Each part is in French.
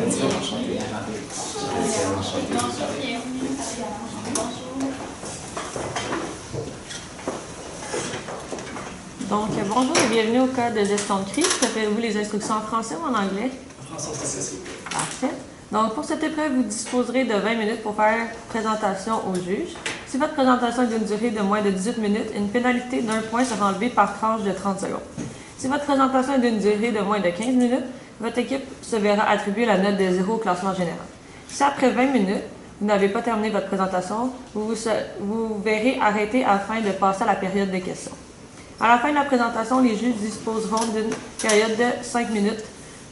Donc, bonjour et bienvenue au cas de gestion de crise. Préférez-vous les instructions en français ou en anglais? En français, c'est Parfait. Donc, pour cette épreuve, vous disposerez de 20 minutes pour faire présentation au juge. Si votre présentation est d'une durée de moins de 18 minutes, une pénalité d'1 point sera enlevée par tranche de 30 secondes. Si votre présentation est d'une durée de moins de 15 minutes, votre équipe se verra attribuer la note de 0 au classement général. Si après 20 minutes, vous n'avez pas terminé votre présentation, vous verrez arrêté afin de passer à la période de questions. À la fin de la présentation, les juges disposeront d'une période de 5 minutes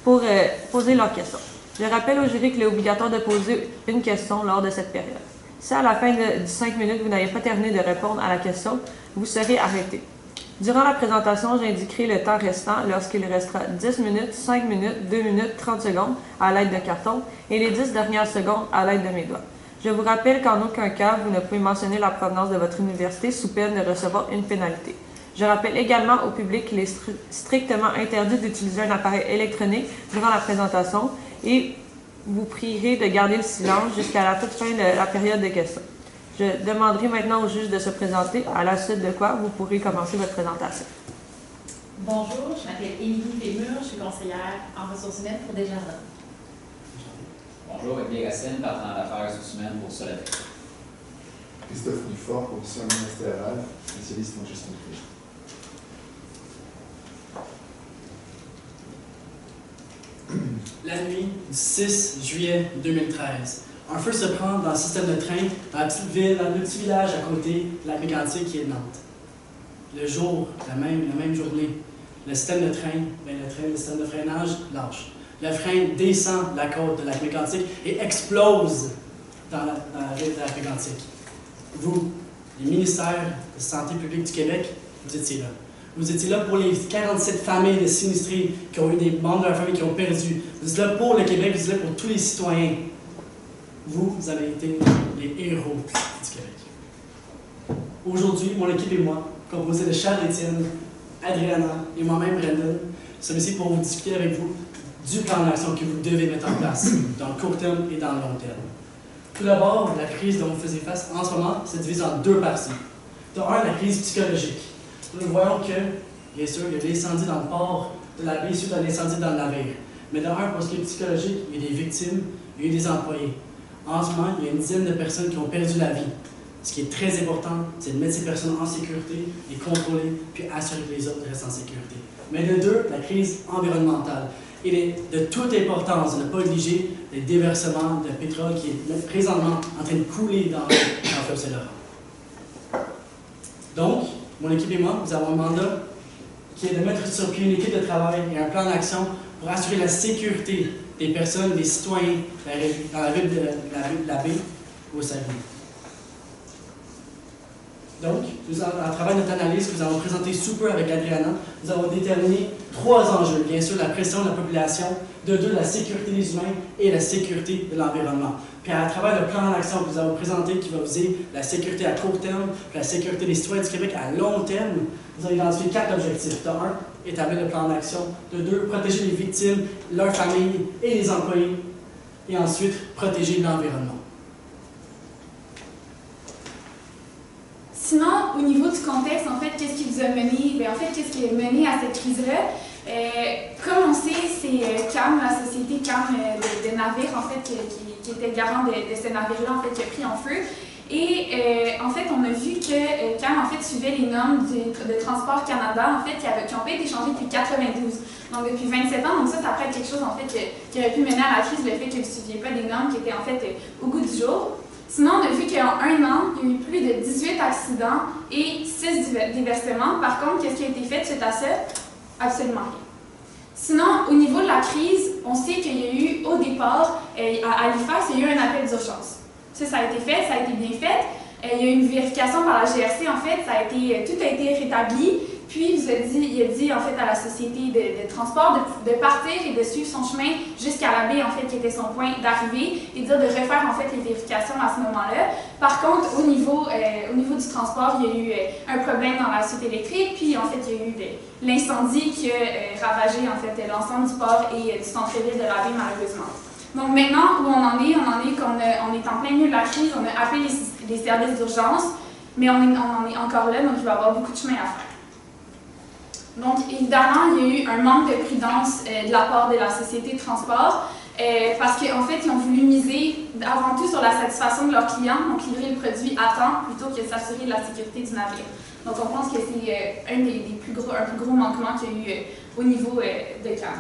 pour poser leurs questions. Je rappelle au jury qu'il est obligatoire de poser une question lors de cette période. Si à la fin de 5 minutes, vous n'avez pas terminé de répondre à la question, vous serez arrêté. Durant la présentation, j'indiquerai le temps restant lorsqu'il restera 10 minutes, 5 minutes, 2 minutes, 30 secondes à l'aide de carton et les 10 dernières secondes à l'aide de mes doigts. Je vous rappelle qu'en aucun cas, vous ne pouvez mentionner la provenance de votre université sous peine de recevoir une pénalité. Je rappelle également au public qu'il est strictement interdit d'utiliser un appareil électronique durant la présentation et vous prierez de garder le silence jusqu'à la toute fin de la période de questions. Je demanderai maintenant au juge de se présenter, à la suite de quoi vous pourrez commencer votre présentation. Bonjour, je m'appelle Émilie Fémur, je suis conseillère en ressources humaines pour Desjardins. Bonjour, Émilie Racine, partenaire d'affaires ressources humaines pour Solatec. Christophe Dufort, professeur ministériel, spécialiste en gestion de crise. La nuit du 6 juillet 2013, un feu se prend dans le système de train dans la petite ville, dans le petit village à côté de la mécantique qui est Nantes. Le jour, la même journée, le système de train, le système de freinage lâche. Le frein descend la côte de la mécantique et explose dans la ville de la mécantique. Vous, les ministères de Santé publique du Québec, vous étiez là. Vous étiez là pour les 47 familles de sinistrés qui ont eu des membres de leur famille qui ont perdu. Vous êtes là pour le Québec, vous êtes là pour tous les citoyens. Vous avez été les héros du Québec. Aujourd'hui, mon équipe et moi, composés de Charles-Étienne, Adriana et moi-même, Brandon, sommes ici pour vous discuter avec vous du plan d'action que vous devez mettre en place dans le court terme et dans le long terme. Tout d'abord, la crise dont vous faisiez face en ce moment se divise en deux parties. De un, la crise psychologique. Nous voyons que, bien sûr, il y a l'incendie dans le port de la baie suite à l'incendie dans le navire. Mais de un, pour ce qui est psychologique, il y a des victimes, il y a eu des employés. En ce moment, il y a une dizaine de personnes qui ont perdu la vie. Ce qui est très important, c'est de mettre ces personnes en sécurité, les contrôler, puis assurer que les autres restent en sécurité. Mais de deux, la crise environnementale. Il est de toute importance de ne pas négliger les déversements de pétrole qui est présentement en train de couler dans le fleuve Saint-Laurent. Donc, mon équipe et moi, nous avons un mandat qui est de mettre sur pied une équipe de travail et un plan d'action pour assurer la sécurité des personnes, des citoyens dans la ville de la baie au Saguenay. Donc, à travers notre analyse que nous avons présentée sous peu avec Adriana, nous avons déterminé 3 enjeux. Bien sûr, la pression de la population, de 2, la sécurité des humains et la sécurité de l'environnement. Puis à travers le plan d'action que nous avons présenté, qui va viser la sécurité à court terme, puis la sécurité des citoyens du Québec à long terme, nous avons identifié 4 objectifs. De 1, établir le plan d'action. De 2, protéger les victimes, leurs familles et les employés. Et ensuite, protéger l'environnement. Sinon, au niveau du contexte, en fait, qu'est-ce qui vous a mené? Bien, en fait, qu'est-ce qui a mené à cette crise-là? Comme on sait, c'est CAM, la société CAM de navires, en fait, qui était garant de ce navire-là, en fait, qui a pris en feu. Et en fait, on a vu que CAM, en fait, suivait les normes de Transport Canada, en fait, qui n'ont pas été changées depuis 1992. Donc, depuis 27 ans, donc ça pourrait être quelque chose, en fait, qui aurait pu mener à la crise, le fait que vous ne suiviez pas des normes qui étaient, en fait, au goût du jour. Sinon, on a vu qu'en 1 an, il y a eu plus de 18 accidents et 6 déversements. Par contre, qu'est-ce qui a été fait suite à ça? Absolument rien. Sinon, au niveau de la crise, on sait qu'il y a eu, au départ, à Halifax, il y a eu un appel d'urgence. Ça a été fait, ça a été bien fait. Il y a eu une vérification par la GRC, en fait, tout a été rétabli. Puis, il a dit en fait à la société de transport de partir et de suivre son chemin jusqu'à la baie, en fait, qui était son point d'arrivée, et dire de refaire en fait les vérifications à ce moment-là. Par contre, au niveau du transport, il y a eu un problème dans la suite électrique, puis en fait, il y a eu l'incendie qui a ravagé en fait l'ensemble du port et du centre-ville de la baie, malheureusement. Donc maintenant, où on en est qu'on on est en plein milieu de la crise, on a appelé les services d'urgence, mais on en est encore là, donc il va y avoir beaucoup de chemin à faire. Donc évidemment, il y a eu un manque de prudence de la part de la société de transport, parce qu'en fait, ils ont voulu miser avant tout sur la satisfaction de leurs clients, donc livrer le produit à temps plutôt que s'assurer de la sécurité du navire. Donc on pense que c'est un plus gros manquement qu'il y a eu au niveau de CAM.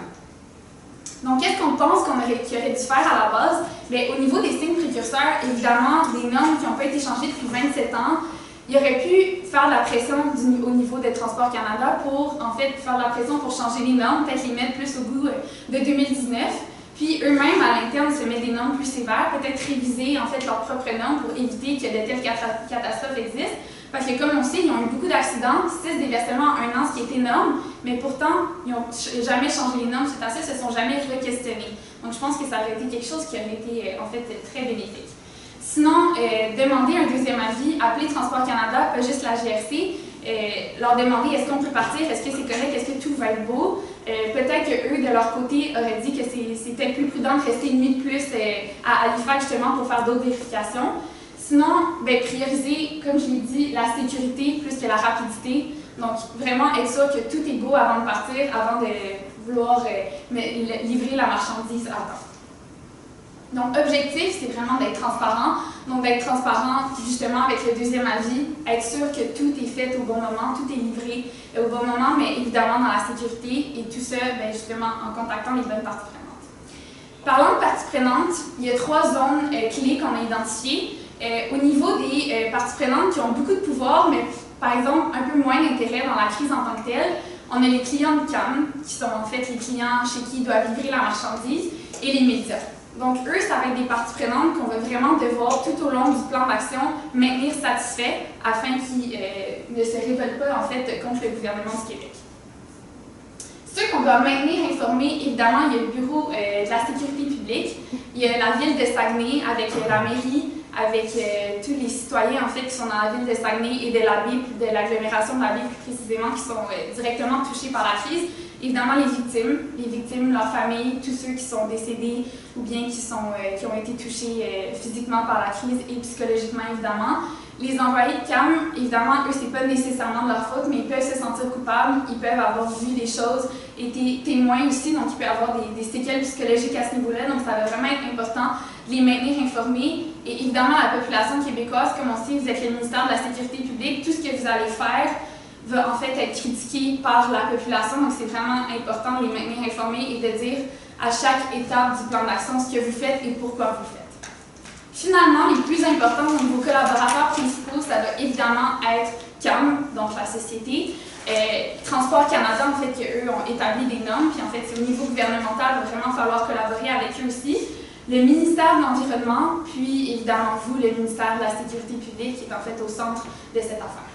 Donc qu'est-ce qu'on pense qu'il aurait dû faire à la base? Bien, au niveau des signes précurseurs, évidemment, des normes qui n'ont pas été changées depuis 27 ans, il aurait pu faire de la pression au niveau de Transport Canada pour, en fait, faire de la pression pour changer les normes, peut-être les mettre plus au goût de 2019. Puis eux-mêmes, à l'interne, se mettent des normes plus sévères, peut-être réviser, en fait, leurs propres normes pour éviter que de telles catastrophes existent. Parce que, comme on sait, ils ont eu beaucoup d'accidents, 6 déversements en 1 an, ce qui est énorme, mais pourtant, ils n'ont jamais changé les normes suite à ça, ils ne se sont jamais re-questionnés. Donc, je pense que ça aurait été quelque chose qui aurait été, en fait, très bénéfique. Sinon, demander un deuxième avis, appeler Transport Canada, pas juste la GRC, leur demander est-ce qu'on peut partir, est-ce que c'est correct, est-ce que tout va être beau. Peut-être qu'eux, de leur côté, auraient dit que c'était plus prudent de rester une nuit de plus à Halifax, justement, pour faire d'autres vérifications. Sinon, bien, prioriser, comme je l'ai dit, la sécurité plus que la rapidité. Donc, vraiment être sûr que tout est beau avant de partir, avant de vouloir livrer la marchandise à temps. Donc, objectif, c'est vraiment d'être transparent. Donc, d'être transparent, justement, avec le deuxième avis, être sûr que tout est fait au bon moment, tout est livré au bon moment, mais évidemment dans la sécurité, et tout ça, bien, justement, en contactant les bonnes parties prenantes. Parlant de parties prenantes, il y a 3 zones clés qu'on a identifiées. Au niveau des parties prenantes qui ont beaucoup de pouvoir, mais par exemple un peu moins d'intérêt dans la crise en tant que telle, on a les clients de CAM, qui sont en fait les clients chez qui ils doivent livrer la marchandise, et les médias. Donc eux, ça va être des parties prenantes qu'on va vraiment devoir tout au long du plan d'action maintenir satisfaits afin qu'ils ne se révoltent pas en fait contre le gouvernement du Québec. Ceux qu'on doit maintenir informés, évidemment, il y a le bureau de la sécurité publique, il y a la ville de Saguenay avec la mairie, avec tous les citoyens en fait qui sont dans la ville de Saguenay et de la baie, de l'agglomération de la baie plus précisément, qui sont directement touchés par la crise. Évidemment, les victimes, leurs familles, tous ceux qui sont décédés ou bien qui ont été touchés physiquement par la crise et psychologiquement, évidemment. Les employés de CAM, évidemment, eux, c'est pas nécessairement de leur faute, mais ils peuvent se sentir coupables, ils peuvent avoir vu des choses, été témoins aussi, donc ils peuvent avoir des séquelles psychologiques à ce niveau-là, donc ça va vraiment être important de les maintenir informés. Et évidemment, la population québécoise, comme on sait, vous êtes le ministère de la Sécurité publique, tout ce que vous allez faire va en fait être critiqué par la population, donc c'est vraiment important de les maintenir informés et de dire à chaque étape du plan d'action ce que vous faites et pourquoi vous le faites. Finalement, les plus importants, donc vos collaborateurs principaux, ça va évidemment être CAM, donc la société, Transport Canada, en fait, qu'eux ont établi des normes, puis en fait, c'est au niveau gouvernemental, il va vraiment falloir collaborer avec eux aussi. Le ministère de l'Environnement, puis évidemment vous, le ministère de la Sécurité publique, qui est en fait au centre de cette affaire.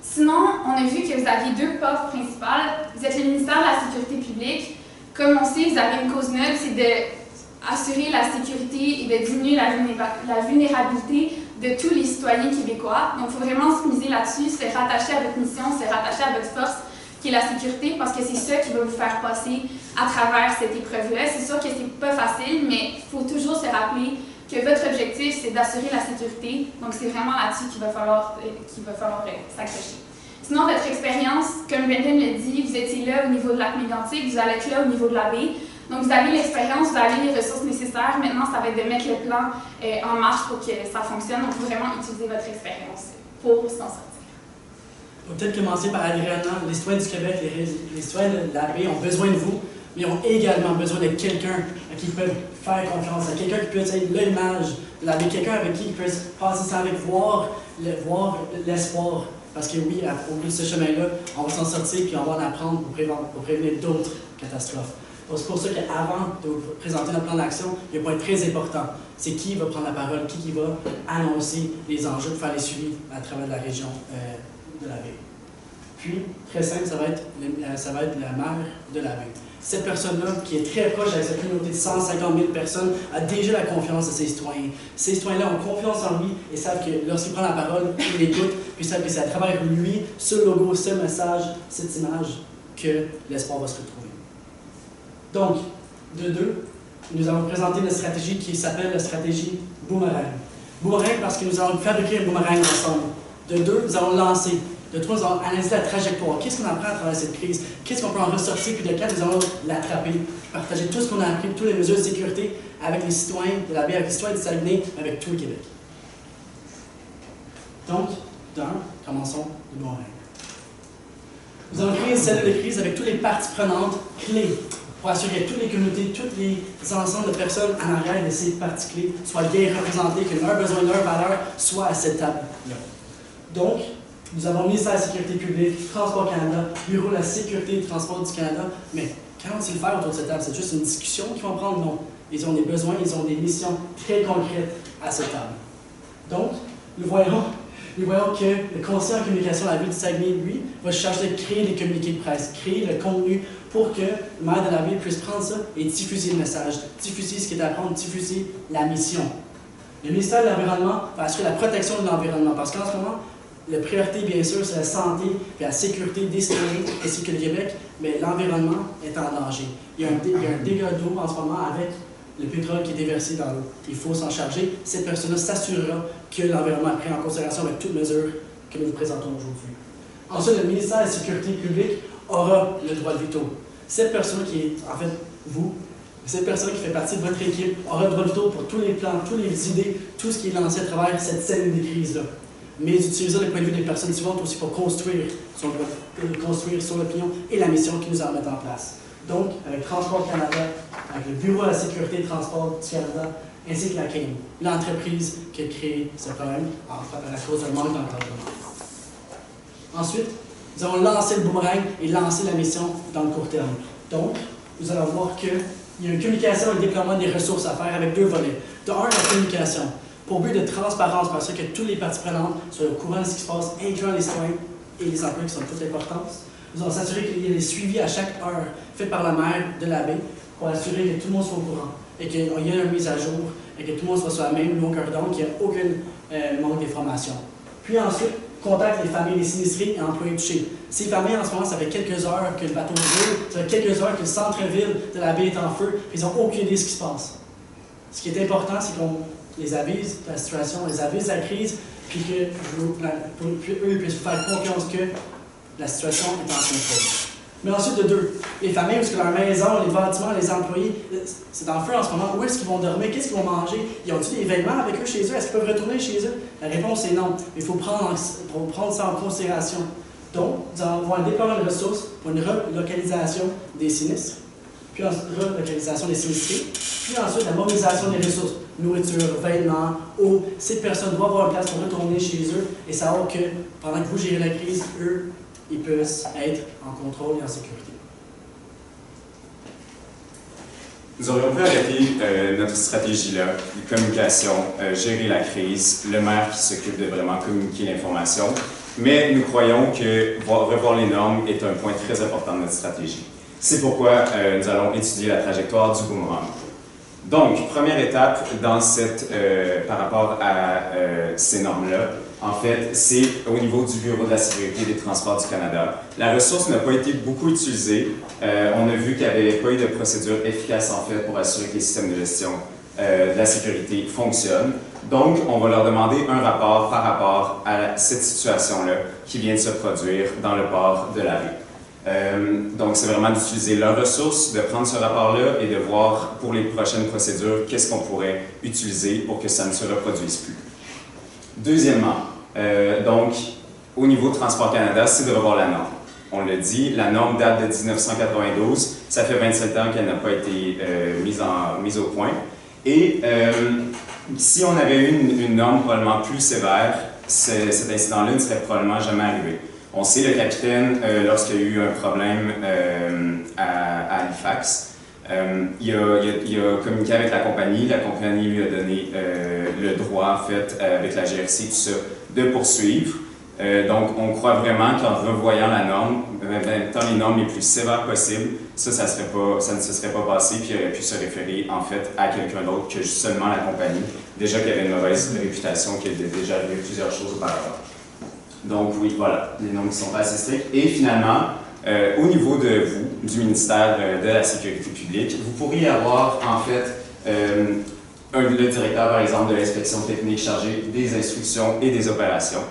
Sinon, on a vu que vous aviez 2 postes principales. Vous êtes le ministère de la Sécurité publique. Comme on sait, vous avez une cause noble, c'est d'assurer la sécurité et de diminuer la vulnérabilité de tous les citoyens québécois. Donc, il faut vraiment se miser là-dessus, se rattacher à votre mission, se rattacher à votre force, qui est la sécurité, parce que c'est ça qui va vous faire passer à travers cette épreuve-là. C'est sûr que c'est pas facile, mais il faut toujours se rappeler que votre objectif, c'est d'assurer la sécurité. Donc, c'est vraiment là-dessus qu'il va falloir s'accrocher. Sinon, votre expérience, comme Brendan l'a dit, vous étiez là au niveau de lac Mégantic, vous allez être là au niveau de la baie. Donc, vous avez l'expérience, vous avez les ressources nécessaires. Maintenant, ça va être de mettre le plan en marche pour que ça fonctionne. Donc, il faut vraiment utiliser votre expérience pour s'en sortir. On peut peut-être commencer par agréablement. Les citoyens du Québec, les citoyens de la baie ont besoin de vous, mais ils ont également besoin de quelqu'un à qui ils peuvent faire confiance, à quelqu'un qui peut être l'image de la baie, quelqu'un avec qui ils peuvent passer ça avec, voir l'espoir. Parce que oui, au bout de ce chemin-là, on va s'en sortir puis on va en apprendre pour prévenir d'autres catastrophes. C'est pour ça qu'avant de vous présenter notre plan d'action, il y a un point très important. C'est qui va prendre la parole, qui va annoncer les enjeux pour faire les suivis à travers la région de la baie. Puis, très simple, ça va être la maire de la baie. Cette personne-là, qui est très proche avec cette communauté de 150 000 personnes, a déjà la confiance de ses citoyens. Ces citoyens-là ont confiance en lui et savent que lorsqu'il prend la parole, ils l'écoutent, puis savent que c'est à travers lui, ce logo, ce message, cette image, que l'espoir va se retrouver. Donc, De deux, nous allons présenter notre stratégie qui s'appelle la stratégie Boomerang. Boomerang parce que nous allons fabriquer un boomerang ensemble. De deux, nous allons lancer. De trois, nous allons analyser la trajectoire. Qu'est-ce qu'on apprend à travers cette crise? Qu'est-ce qu'on peut en ressortir? Puis de quatre, nous allons l'attraper. Partager tout ce qu'on a appris, toutes les mesures de sécurité avec les citoyens de la baie, avec les citoyens de Saguenay, avec tout le Québec. Donc, commençons le boomerang. Nous allons créer une cellule de crise avec toutes les parties prenantes clés pour assurer que toutes les communautés, tous les ensembles de personnes en arrière de ces parties clés soient bien représentées, que leurs besoins, leurs valeurs soient à cette table-là. Donc, nous avons ministère de la Sécurité publique, Transport Canada, Bureau de la Sécurité et du Transport du Canada, mais qu'allons-ils faire autour de cette table? C'est juste une discussion qu'ils vont prendre? Non. Ils ont des besoins, ils ont des missions très concrètes à cette table. Donc, nous voyons que le conseiller en communication de la ville de Saguenay, lui, va se charger de créer des communiqués de presse, créer le contenu pour que le maire de la ville puisse prendre ça et diffuser le message, diffuser ce qui est à prendre, diffuser la mission. Le ministère de l'Environnement va assurer la protection de l'environnement parce qu'en ce moment, la priorité, bien sûr, c'est la santé et la sécurité des citoyens ainsi que le Québec, mais l'environnement est en danger. Il y a un dégât d'eau en ce moment avec le pétrole qui est déversé dans l'eau. Il faut s'en charger. Cette personne-là s'assurera que l'environnement est pris en considération avec toutes mesures que nous vous présentons aujourd'hui. Ensuite, le ministère de la Sécurité publique aura le droit de veto. Cette personne qui est, en fait, vous, cette personne qui fait partie de votre équipe aura le droit de veto pour tous les plans, toutes les idées, tout ce qui est lancé à travers cette cellule de crise-là. Mais utiliser le point de vue des personnes suivantes aussi pour construire sur l'opinion et la mission qui nous a mettre en place. Donc, avec Transport Canada, avec le Bureau de la Sécurité et Transport du Canada, ainsi que la CAIM, l'entreprise qui a créé ce problème à cause d'un manque d'encadrement. Ensuite, nous allons lancer le boomerang et lancer la mission dans le court terme. Donc, nous allons voir qu'il y a une communication et un déploiement des ressources à faire avec deux volets. De un, la communication, pour but de transparence, parce que toutes les parties prenantes soient au courant de ce qui se passe, incluant les citoyens et les emplois qui sont de toute importance. Nous allons s'assurer qu'il y ait des suivis à chaque heure faits par la maire de la baie pour assurer que tout le monde soit au courant et qu'il y ait une mise à jour et que tout le monde soit sur la même longueur d'onde, qu'il n'y ait aucun manque d'information. Puis ensuite, contacte les familles des sinistrés et employés touchés. Ces familles, en ce moment, ça fait quelques heures que le bateau brûle, ça fait quelques heures que le centre-ville de la baie est en feu, puis ils n'ont aucune idée de ce qui se passe. Ce qui est important, c'est qu'on les avise de la situation, on les avise de la crise, puis qu'eux puissent faire confiance que la situation est en contrôle. Mais ensuite, de deux, les familles, parce que leur maison, les bâtiments, les employés, c'est en feu en ce moment. Où est-ce qu'ils vont dormir? Qu'est-ce qu'ils vont manger? Ils ont-ils des vêtements avec eux chez eux? Est-ce qu'ils peuvent retourner chez eux? La réponse est non. Il faut prendre ça en considération. Donc, nous allons avoir un déploiement de ressources pour une relocalisation des sinistres, puis ensuite, relocalisation des sinistrés, puis ensuite la mobilisation des ressources, nourriture, vêtements, eau. Ces personnes doivent avoir une place pour retourner chez eux et savoir que pendant que vous gérez la crise, eux, ils peuvent être en contrôle et en sécurité. Nous aurions pu arrêter notre stratégie-là, de communication, gérer la crise, le maire qui s'occupe de vraiment communiquer l'information, mais nous croyons que revoir les normes est un point très important de notre stratégie. C'est pourquoi nous allons étudier la trajectoire du boomerang. Donc, première étape par rapport à ces normes-là, en fait, c'est au niveau du Bureau de la Sécurité des Transports du Canada. La ressource n'a pas été beaucoup utilisée. On a vu qu'il n'y avait pas eu de procédure efficace, en fait, pour assurer que les systèmes de gestion de la sécurité fonctionnent. Donc, on va leur demander un rapport par rapport à cette situation-là qui vient de se produire dans le port de la baie. Donc, c'est vraiment d'utiliser leurs ressources, de prendre ce rapport-là et de voir pour les prochaines procédures qu'est-ce qu'on pourrait utiliser pour que ça ne se reproduise plus. Deuxièmement, donc, au niveau de Transport Canada, c'est de revoir la norme. On l'a dit, la norme date de 1992, ça fait 27 ans qu'elle n'a pas été mise au point. Et si on avait eu une norme probablement plus sévère, cet incident-là ne serait probablement jamais arrivé. On sait, le capitaine, lorsqu'il y a eu un problème à Halifax, il a communiqué avec la compagnie lui a donné le droit, en fait, avec la GRC, tout ça, de poursuivre. Donc, on croit vraiment qu'en revoyant la norme, en étant les normes les plus sévères possibles, ça ne se serait pas passé, puis il aurait pu se référer, en fait, à quelqu'un d'autre que seulement la compagnie, déjà qu'il avait une mauvaise réputation, qu'il avait déjà arrivé plusieurs choses auparavant. Donc, oui, voilà, les normes qui sont pas assez strictes. Et finalement, au niveau de vous, du ministère de la Sécurité publique. Vous pourriez avoir, en fait, le directeur, par exemple, de l'inspection technique chargé des instructions et des opérations.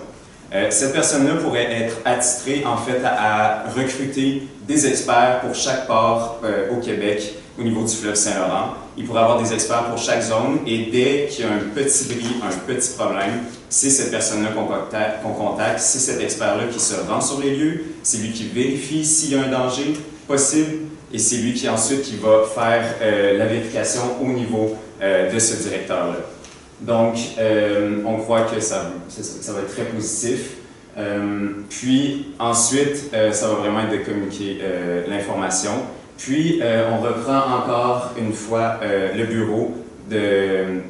Cette personne-là pourrait être attitrée, en fait, à recruter des experts pour chaque port au Québec au niveau du fleuve Saint-Laurent. Il pourrait avoir des experts pour chaque zone et dès qu'il y a un petit bris, un petit problème, c'est cette personne-là qu'on contacte, c'est cet expert-là qui se rend sur les lieux, c'est lui qui vérifie s'il y a un danger possible et c'est lui qui ensuite qui va faire la vérification au niveau de ce directeur-là. Donc, on croit que ça va être très positif. Puis ensuite, ça va vraiment être de communiquer l'information. Puis, on reprend encore une fois le bureau de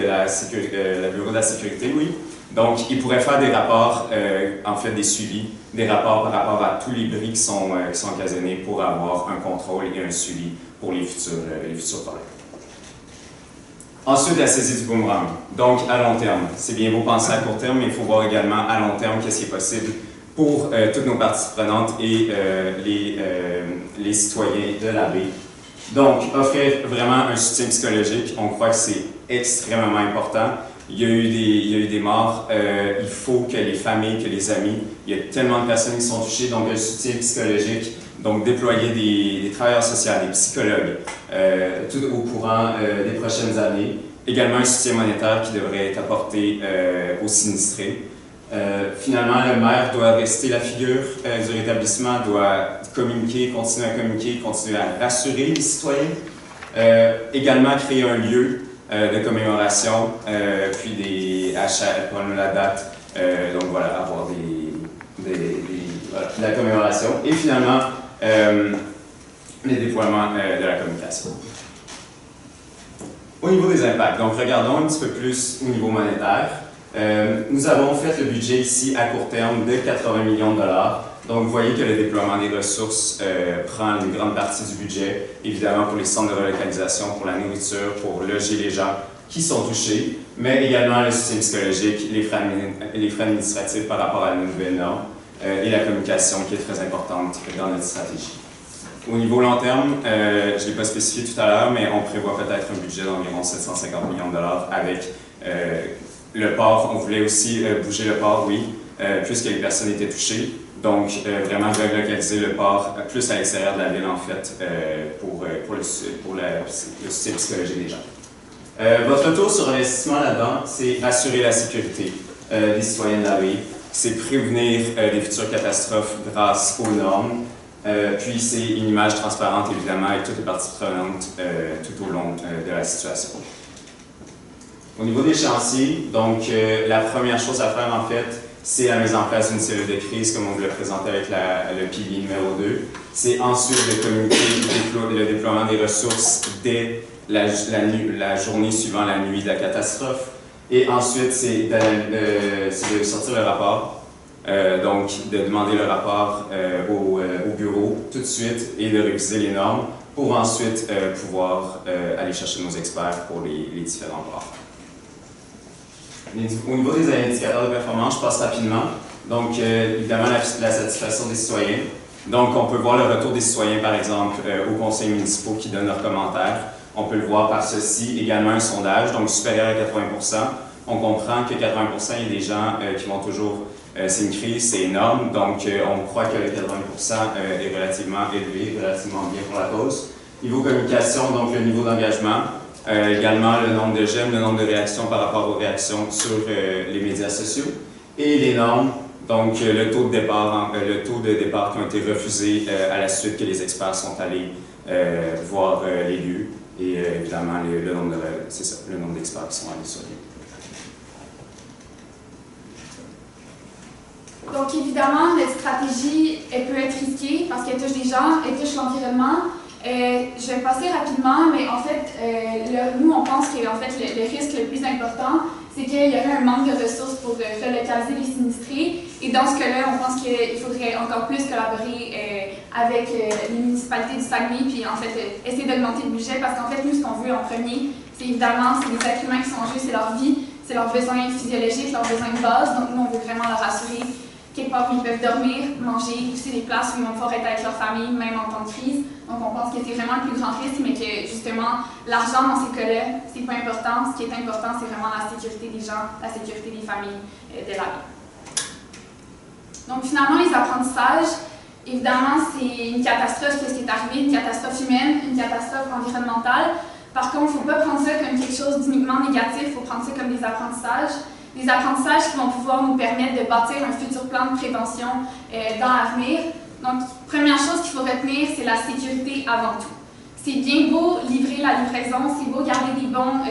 la sécurité, oui. Donc, il pourrait faire des rapports, en fait des suivis, des rapports par rapport à tous les bris qui sont occasionnés pour avoir un contrôle et un suivi pour les futurs problèmes. Ensuite, la saisie du boomerang. Donc, à long terme. C'est bien beau penser à court terme, mais il faut voir également à long terme qu'est-ce qui est possible pour toutes nos parties prenantes et les citoyens de la baie. Donc, offrir vraiment un soutien psychologique, on croit que c'est extrêmement important. Il y a eu des morts, il faut que les familles, que les amis, il y a tellement de personnes qui sont touchées, donc un soutien psychologique, donc déployer des travailleurs sociaux, des psychologues, tout au courant des prochaines années. Également un soutien monétaire qui devrait être apporté aux sinistrés. Finalement, le maire doit rester la figure du rétablissement, doit communiquer, continuer à rassurer les citoyens. Également créer un lieu de commémoration, puis des achats, prendre la date, donc voilà, avoir voilà, la commémoration. Et finalement, les déploiements de la communication. Au niveau des impacts, donc regardons un petit peu plus au niveau monétaire. Nous avons fait le budget ici à court terme de 80 millions de dollars. Donc, vous voyez que le déploiement des ressources prend une grande partie du budget, évidemment pour les centres de relocalisation, pour la nourriture, pour loger les gens qui sont touchés, mais également le soutien psychologique, les frais administratifs par rapport à la nouvelle norme et la communication qui est très importante dans notre stratégie. Au niveau long terme, je ne l'ai pas spécifié tout à l'heure, mais on prévoit peut-être un budget d'environ 750 millions de dollars avec le port. On voulait aussi bouger le port, oui, puisque les personnes étaient touchées. Donc, vraiment relocaliser le port plus à l'extérieur de la ville, en fait, pour le soutien psychologique des gens. Votre retour sur investissement là-dedans, c'est assurer la sécurité des citoyens de la ville, c'est prévenir des futures catastrophes grâce aux normes, puis c'est une image transparente, évidemment, avec toutes les parties prenantes tout au long de la situation. Au niveau des chantiers, donc, la première chose à faire, en fait, c'est la mise en place d'une cellule de crise, comme on vous l'a présenté avec le pilier numéro 2. C'est ensuite de communiquer le déploiement des ressources dès la journée suivant la nuit de la catastrophe. Et ensuite, c'est de sortir le rapport, donc de demander le rapport au bureau tout de suite et de réviser les normes pour ensuite pouvoir aller chercher nos experts pour les différents ports. Au niveau des indicateurs de performance, je passe rapidement. Donc, évidemment, la satisfaction des citoyens. Donc, on peut voir le retour des citoyens, par exemple, aux conseils municipaux qui donnent leurs commentaires. On peut le voir par ceci, également un sondage, donc supérieur à 80%. On comprend que 80%, il y a des gens qui vont toujours, c'est une crise, c'est énorme, donc on croit que le 80% est relativement élevé, relativement bien pour la cause. Niveau communication, donc le niveau d'engagement. Également le nombre de j'aime, le nombre de réactions par rapport aux réactions sur les médias sociaux et les normes, donc le taux de départ qui ont été refusés à la suite que les experts sont allés voir les lieux et évidemment le nombre d'experts qui sont allés sur les lieux. Donc évidemment, notre stratégie elle peut être risquée parce qu'elle touche des gens, elle touche l'environnement. Je vais passer rapidement, mais en fait, nous, on pense que en fait, le risque le plus important, c'est qu'il y aurait un manque de ressources pour relocaliser les sinistrés. Et dans ce cas-là, on pense qu'il faudrait encore plus collaborer avec les municipalités du Saguenay, puis en fait, essayer d'augmenter le budget, parce qu'en fait, nous, ce qu'on veut en premier, c'est évidemment, c'est les êtres humains qui sont en jeu, c'est leur vie, c'est leurs besoins physiologiques, leurs besoins de base. Donc, nous, on veut vraiment leur assurer quelque part où ils peuvent dormir, manger, aussi des places où ils vont pouvoir être avec leur famille, même en temps de crise. Donc on pense que c'est vraiment le plus grand risque, mais que justement, l'argent dans ces cas-là, c'est pas important. Ce qui est important, c'est vraiment la sécurité des gens, la sécurité des familles de la vie. Donc finalement, les apprentissages, évidemment, c'est une catastrophe, qu'est-ce qui est arrivé, une catastrophe humaine, une catastrophe environnementale. Par contre, il ne faut pas prendre ça comme quelque chose d'uniquement négatif, il faut prendre ça comme des apprentissages. Des apprentissages qui vont pouvoir nous permettre de bâtir un futur plan de prévention dans l'avenir. Donc, première chose qu'il faut retenir, c'est la sécurité avant tout. C'est bien beau livrer la livraison, c'est beau garder des bonnes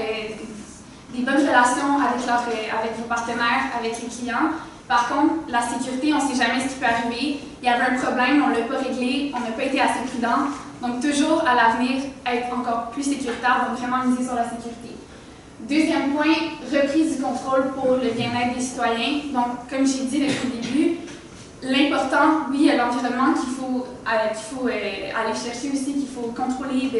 relations avec vos partenaires, avec les clients. Par contre, la sécurité, on ne sait jamais ce qui peut arriver. Il y avait un problème, on ne l'a pas réglé, on n'a pas été assez prudent. Donc, toujours à l'avenir, être encore plus sécuritaire, donc vraiment miser sur la sécurité. Deuxième point, reprise du contrôle pour le bien-être des citoyens. Donc, comme j'ai dit depuis le début, l'important, oui, il y a l'environnement qu'il faut aller chercher aussi, qu'il faut contrôler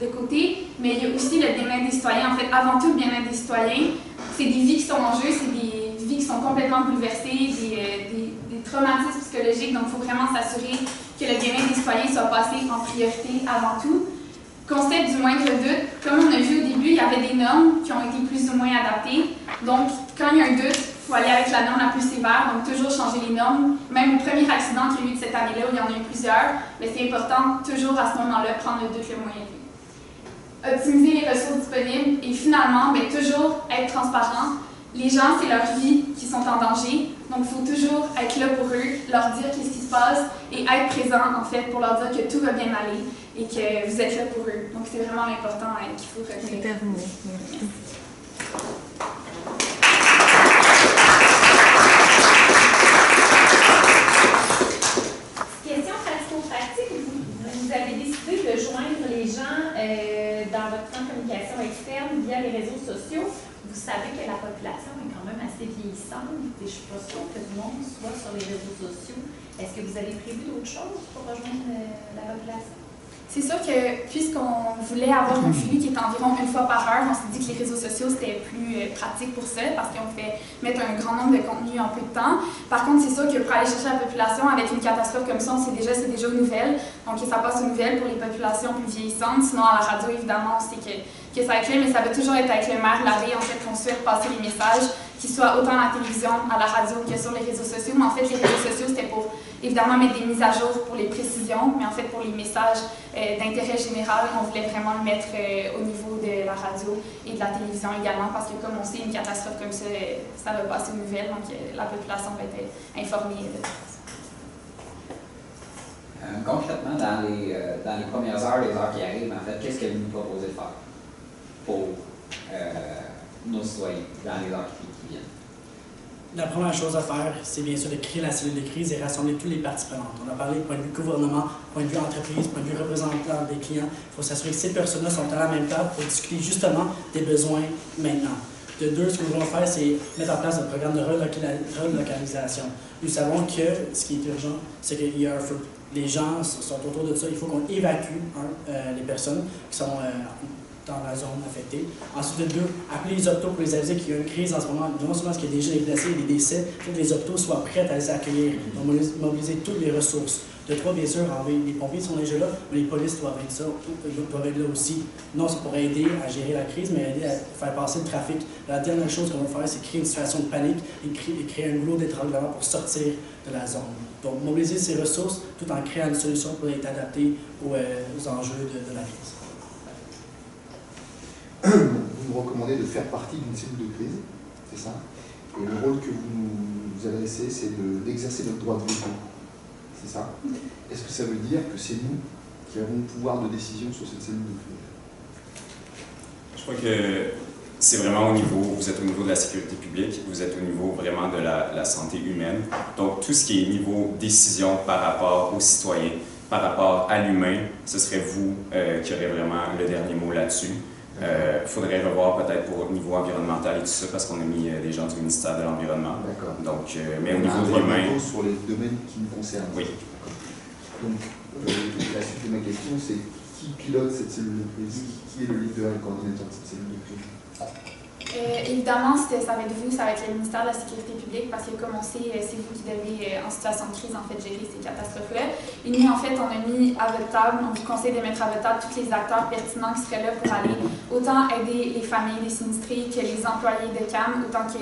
de côté, mais il y a aussi le bien-être des citoyens. En fait, avant tout, le bien-être des citoyens, c'est des vies qui sont en jeu, c'est des vies qui sont complètement bouleversées, des traumatismes psychologiques. Donc, il faut vraiment s'assurer que le bien-être des citoyens soit passé en priorité avant tout. Concept du moindre doute, comme on a vu au début, il y avait des normes qui ont été plus ou moins adaptées. Donc, quand il y a un doute, il faut aller avec la norme la plus sévère, donc toujours changer les normes. Même au premier accident qu'il y a eu de cette année-là, où il y en a eu plusieurs, mais c'est important, toujours à ce moment-là, prendre le doute le moins élevé. Optimiser les ressources disponibles et finalement, toujours être transparent. Les gens, c'est leur vie qui sont en danger, donc il faut toujours être là pour eux, leur dire qu'est-ce qui se passe et être présent, en fait, pour leur dire que tout va bien aller et que vous êtes là pour eux. Donc c'est vraiment important qu'il faut retenir. C'est terminé. Merci. Question pratico-pratique. Vous avez décidé de joindre les gens dans votre plan de communication externe via les réseaux sociaux. Vous savez que la population est quand même assez vieillissante et je ne suis pas sûre que tout le monde soit sur les réseaux sociaux. Est-ce que vous avez prévu d'autres choses pour rejoindre la population? C'est sûr que puisqu'on voulait avoir un flux qui est environ une fois par heure, on s'est dit que les réseaux sociaux c'était plus pratique pour ça parce qu'on fait mettre un grand nombre de contenus en peu de temps. Par contre, c'est sûr que pour aller chercher la population avec une catastrophe comme ça, c'est déjà aux nouvelles. Donc ça passe aux nouvelles pour les populations plus vieillissantes. Sinon, à la radio, évidemment, on sait que ça va être là, mais ça va toujours être avec le maire Labbé, en fait, qu'on souhaite passer les messages, qu'ils soient autant à la télévision, à la radio que sur les réseaux sociaux. Mais en fait, les réseaux sociaux, c'était pour évidemment mettre des mises à jour pour les précisions, mais en fait, pour les messages d'intérêt général, on voulait vraiment le mettre au niveau de la radio et de la télévision également, parce que comme on sait, une catastrophe comme ça, ça va passer aux nouvelles, donc la population va être informée de tout ça. Concrètement, dans les premières heures, les heures qui arrivent, en fait, qu'est-ce que vous nous proposez de faire pour nos citoyens dans les heures qui viennent? La première chose à faire, c'est bien sûr de créer la cellule de crise et rassembler toutes les parties prenantes. On a parlé point de vue gouvernement, point de vue entreprise, point de vue représentant des clients. Il faut s'assurer que ces personnes-là sont à la même table pour discuter justement des besoins maintenant. De deux, ce que nous allons faire, c'est mettre en place un programme de relocalisation. Nous savons que ce qui est urgent, c'est qu'il y a un feu. Les gens sont autour de ça. Il faut qu'on évacue les personnes qui sont dans la zone affectée. Ensuite, de deux, appeler les hôpitaux pour les aviser qu'il y a une crise en ce moment. Non seulement parce qu'il y a déjà des blessés et des décès, il faut que les hôpitaux soient prêts à les accueillir. Donc, mobiliser toutes les ressources. De trois, bien sûr, les pompiers sont déjà là, mais les polices doivent être là aussi. Non, c'est pour aider à gérer la crise, mais aider à faire passer le trafic. La dernière chose qu'on va faire, c'est créer une situation de panique et créer un goulot d'étranglement pour sortir de la zone. Donc, mobiliser ces ressources tout en créant une solution pour être adaptée aux enjeux de la crise. Vous nous recommandez de faire partie d'une cellule de crise, c'est ça? Et le rôle que vous nous adressez, c'est d'exercer notre droit de veto, c'est ça? Est-ce que ça veut dire que c'est nous qui avons le pouvoir de décision sur cette cellule de crise? Je crois que c'est vraiment vous êtes au niveau de la sécurité publique, vous êtes au niveau vraiment de la santé humaine. Donc, tout ce qui est niveau décision par rapport aux citoyens, par rapport à l'humain, ce serait vous qui aurez vraiment le dernier mot là-dessus. Il faudrait revoir peut-être pour le niveau environnemental et tout ça, parce qu'on a mis des gens du ministère de l'Environnement. D'accord. Donc, mais au niveau de l'humain... sur les domaines qui nous concernent. Oui. Donc, la suite de ma question, c'est qui pilote cette cellule de crise? Qui est le leader et le coordinateur de cette cellule de crise? Évidemment, ça va être vous, ça va être le ministère de la Sécurité publique, parce que comme on sait, c'est vous qui devez, en situation de crise, en fait, gérer ces catastrophes-là. Et nous, en fait, on a mis à votre table, on vous conseille de mettre à votre table tous les acteurs pertinents qui seraient là pour aller autant aider les familles des sinistrés que les employés de CAM, autant que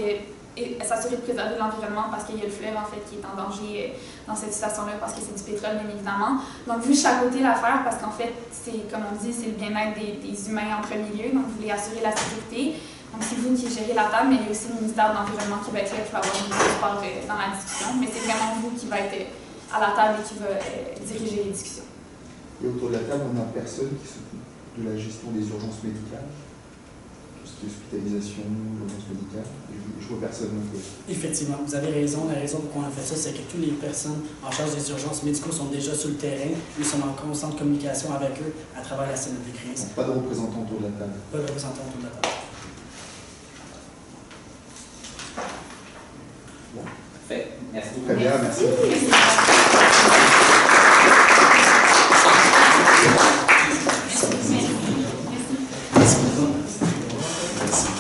s'assurer de préserver l'environnement parce qu'il y a le fleuve en fait qui est en danger dans cette situation-là parce que c'est du pétrole bien évidemment. Donc vous chapeautez l'affaire parce qu'en fait, c'est comme on dit, c'est le bien-être des humains en premier lieu, donc vous voulez assurer la sécurité. Donc c'est vous qui gérez la table, mais il y a aussi le ministère de l'Environnement qui va être là, qui va avoir une grosse part dans la discussion, mais c'est vraiment vous qui va être à la table et qui va diriger les discussions. Et autour de la table, on n'a personne qui s'occupe de la gestion des urgences médicales, tout ce qui est hospitalisation, urgence médicale. Je vois personne non plus. Effectivement, vous avez raison. La raison pour laquelle on a fait ça, c'est que toutes les personnes en charge des urgences médicaux sont déjà sur le terrain. Nous sommes en constante communication avec eux à travers la cellule de crise. Donc, pas de représentants autour de la table. Pas de représentants autour de la table. Bon. Parfait. Merci beaucoup. Très bien, merci. Merci. Merci.